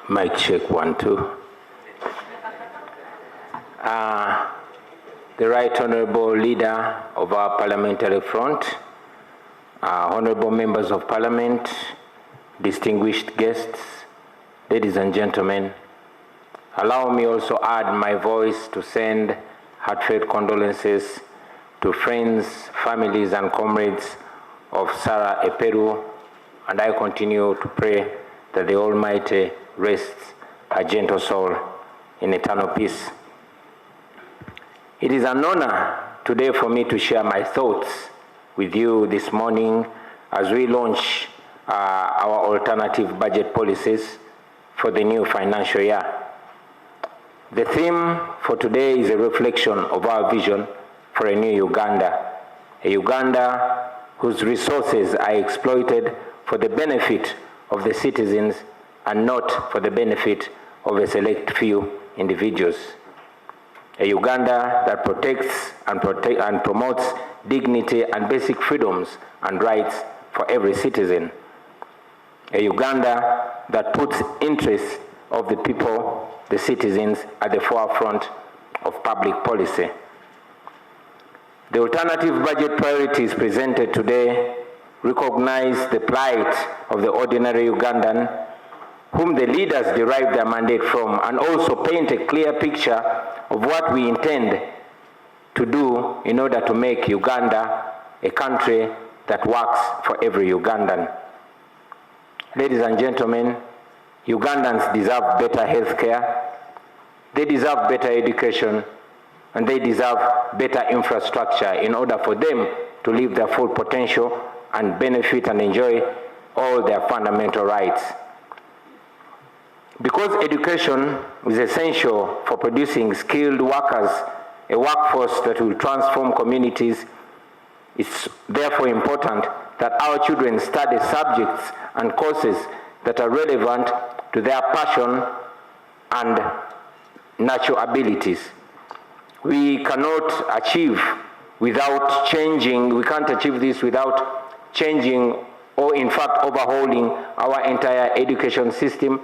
Mic check 1, 2. The Right Honourable Leader of our Parliamentary Front, Honourable Members of Parliament, distinguished guests, ladies and gentlemen, allow me also add my voice to send heartfelt condolences to friends, families and comrades of Sarah Eperu, and I continue to pray that the Almighty rests a gentle soul in eternal peace. It is an honor today for me to share my thoughts with you this morning as we launch our alternative budget policies for the new financial year. The theme for today is a reflection of our vision for a new Uganda, a Uganda whose resources are exploited for the benefit of the citizens and not for the benefit of a select few individuals. A Uganda that protects and promotes dignity and basic freedoms and rights for every citizen. A Uganda that puts interests of the people, the citizens, at the forefront of public policy. The alternative budget priorities presented today recognize the plight of the ordinary Ugandan, whom the leaders derive their mandate from, and also paint a clear picture of what we intend to do in order to make Uganda a country that works for every Ugandan. Ladies and gentlemen, Ugandans deserve better health care, they deserve better education, and they deserve better infrastructure in order for them to live their full potential and benefit and enjoy all their fundamental rights. Because education is essential for producing skilled workers, a workforce that will transform communities, it's therefore important that our children study subjects and courses that are relevant to their passion and natural abilities. We cannot achieve without changing, we can't achieve this without changing or in fact overhauling our entire education system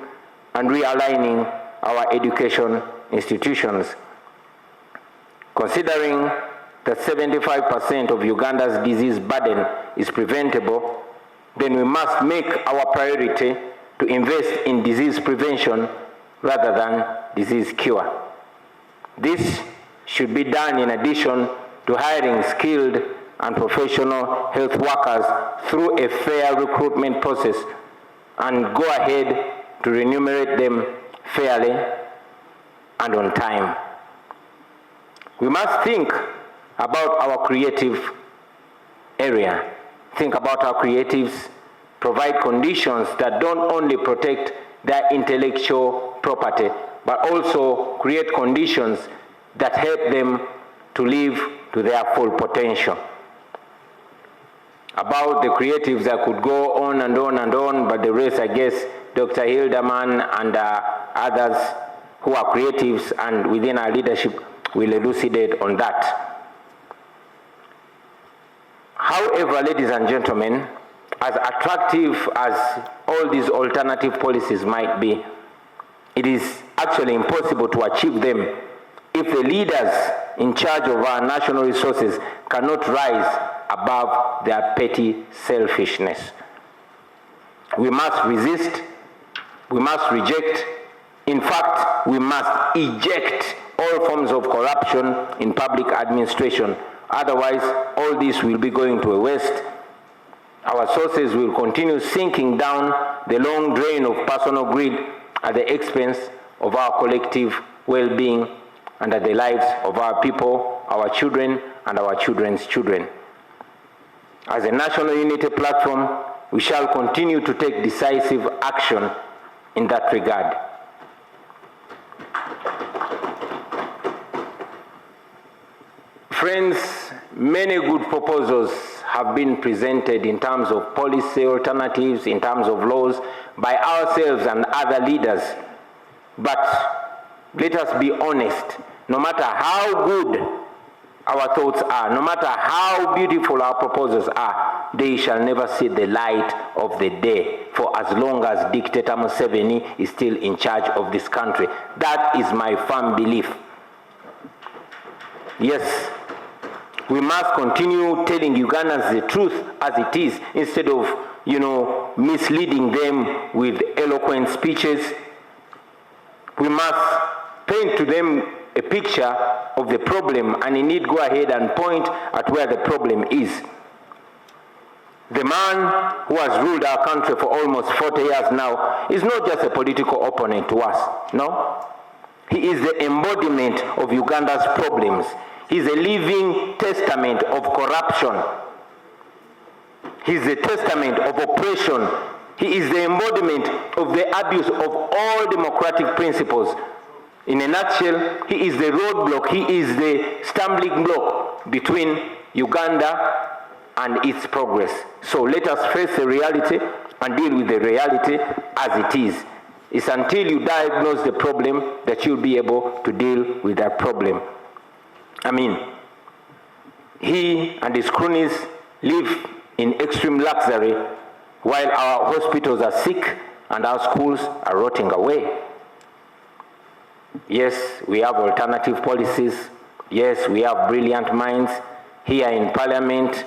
and realigning our education institutions. Considering that 75% of Uganda's disease burden is preventable, then we must make our priority to invest in disease prevention rather than disease cure. This should be done in addition to hiring skilled and professional health workers through a fair recruitment process and go ahead to remunerate them fairly and on time. We must think about our creative area. Think about our creatives, provide conditions that don't only protect their intellectual property, but also create conditions that help them to live to their full potential. About the creatives, I could go on and on and on, but the rest, I guess, Dr. Hilderman and others who are creatives and within our leadership will elucidate on that. However, ladies and gentlemen, as attractive as all these alternative policies might be, it is actually impossible to achieve them if the leaders in charge of our national resources cannot rise above their petty selfishness. We must resist, we must reject, in fact, we must eject all forms of corruption in public administration. Otherwise, all this will be going to a waste. Our sources will continue sinking down the long drain of personal greed at the expense of our collective well-being and at the lives of our people, our children, and our children's children. As a national unity platform, we shall continue to take decisive action in that regard. Friends, many good proposals have been presented in terms of policy alternatives, in terms of laws, by ourselves and other leaders. But let us be honest, no matter how good our thoughts are, no matter how beautiful our proposals are, they shall never see the light of the day for as long as dictator Museveni is still in charge of this country. That is my firm belief. Yes, we must continue telling Ugandans the truth as it is, instead of, misleading them with eloquent speeches. We must paint to them a picture of the problem and indeed go ahead and point at where the problem is. The man who has ruled our country for almost 40 years now is not just a political opponent to us, no. He is the embodiment of Uganda's problems. He is a living testament of corruption. He is a testament of oppression. He is the embodiment of the abuse of all democratic principles. In a nutshell, he is the roadblock, he is the stumbling block between Uganda and its progress. So let us face the reality and deal with the reality as it is. It's until you diagnose the problem that you'll be able to deal with that problem. He and his cronies live in extreme luxury while our hospitals are sick and our schools are rotting away. Yes, we have alternative policies. Yes, we have brilliant minds here in Parliament,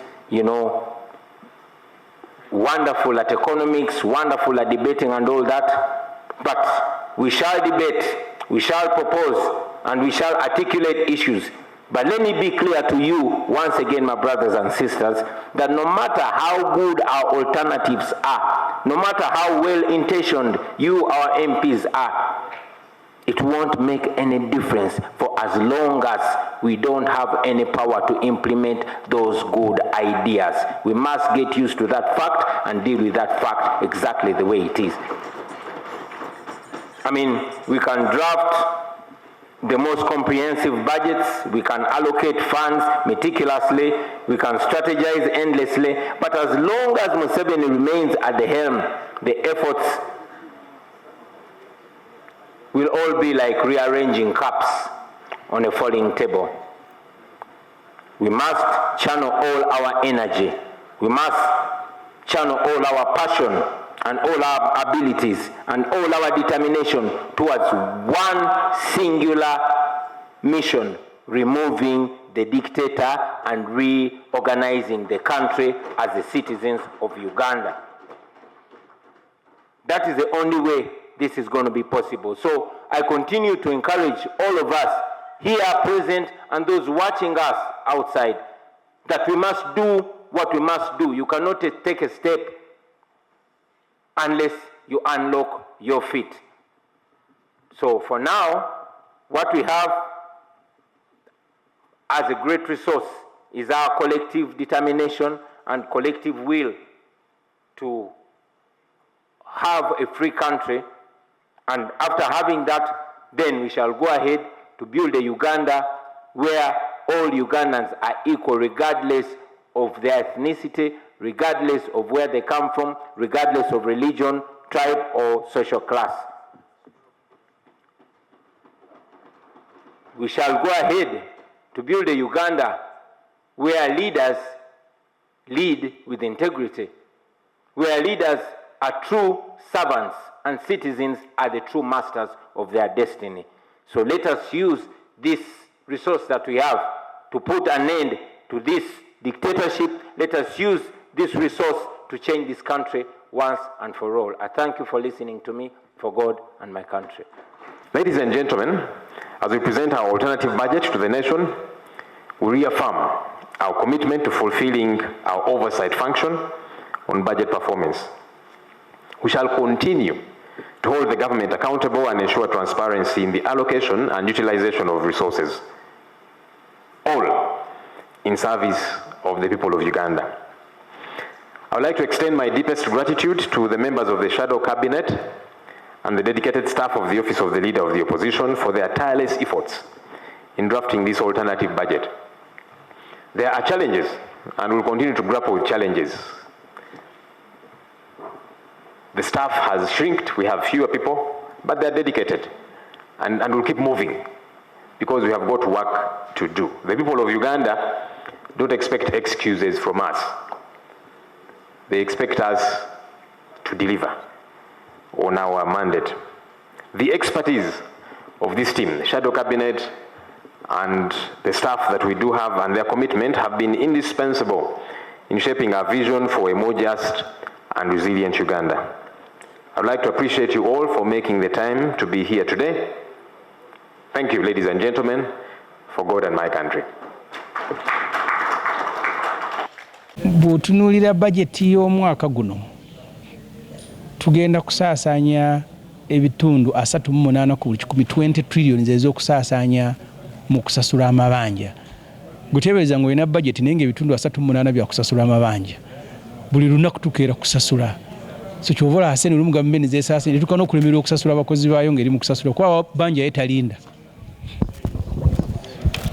wonderful at economics, wonderful at debating and all that. But we shall debate, we shall propose, and we shall articulate issues. But let me be clear to you, once again, my brothers and sisters, that no matter how good our alternatives are, no matter how well-intentioned you, our MPs, are, it won't make any difference for as long as we don't have any power to implement those good ideas. We must get used to that fact and deal with that fact exactly the way it is. We can draft the most comprehensive budgets, we can allocate funds meticulously, we can strategize endlessly, but as long as Museveni remains at the helm, the efforts will all be like rearranging cups on a falling table. We must channel all our energy. We must channel all our passion and all our abilities and all our determination towards one singular mission: removing the dictator and reorganizing the country as the citizens of Uganda. That is the only way this is going to be possible. So I continue to encourage all of us here present and those watching us outside that we must do what we must do. You cannot take a step unless you unlock your feet. So for now, what we have as a great resource is our collective determination and collective will to have a free country. And after having that, then we shall go ahead to build a Uganda where all Ugandans are equal, regardless of their ethnicity, regardless of where they come from, regardless of religion, tribe, or social class. We shall go ahead to build a Uganda where leaders lead with integrity, where leaders are true servants and citizens are the true masters of their destiny. So let us use this resource that we have to put an end to this dictatorship. Let us use this resource to change this country once and for all. I thank you for listening to me, for God and my country. Ladies and gentlemen, as we present our alternative budget to the nation, we reaffirm our commitment to fulfilling our oversight function on budget performance. We shall continue to hold the government accountable and ensure transparency in the allocation and utilization of resources, all in service of the people of Uganda. I would like to extend my deepest gratitude to the members of the Shadow Cabinet and the dedicated staff of the Office of the Leader of the Opposition for their tireless efforts in drafting this alternative budget. There are challenges, and we'll continue to grapple with challenges. The staff has shrinked, we have fewer people, but they're dedicated, and we'll keep moving because we have got work to do. The people of Uganda don't expect excuses from us. They expect us to deliver on our mandate. The expertise of this team, the shadow cabinet, and the staff that we do have and their commitment have been indispensable in shaping our vision for a more just and resilient Uganda. I'd like to appreciate you all for making the time to be here today. Thank you, ladies and gentlemen, for God and my country. Bw'otunuulira bajeti y'omwaka guno tugenda kusaasanya ebitundu 38 ku 20 trillions ez'okusaasanya mu kusasula amabanja. Guteebereza ng'olina bajeti naye ng'ebitundu 38 bya kusasula amabanja. Buli lunaku tukeera kusasula. So ky'ova olaba sente olumu gavumenti zeesaasanya tetuuka n'okulemererwa okusasula abakozi baayo ng'eri mu kusasula kuba banja yetalinda.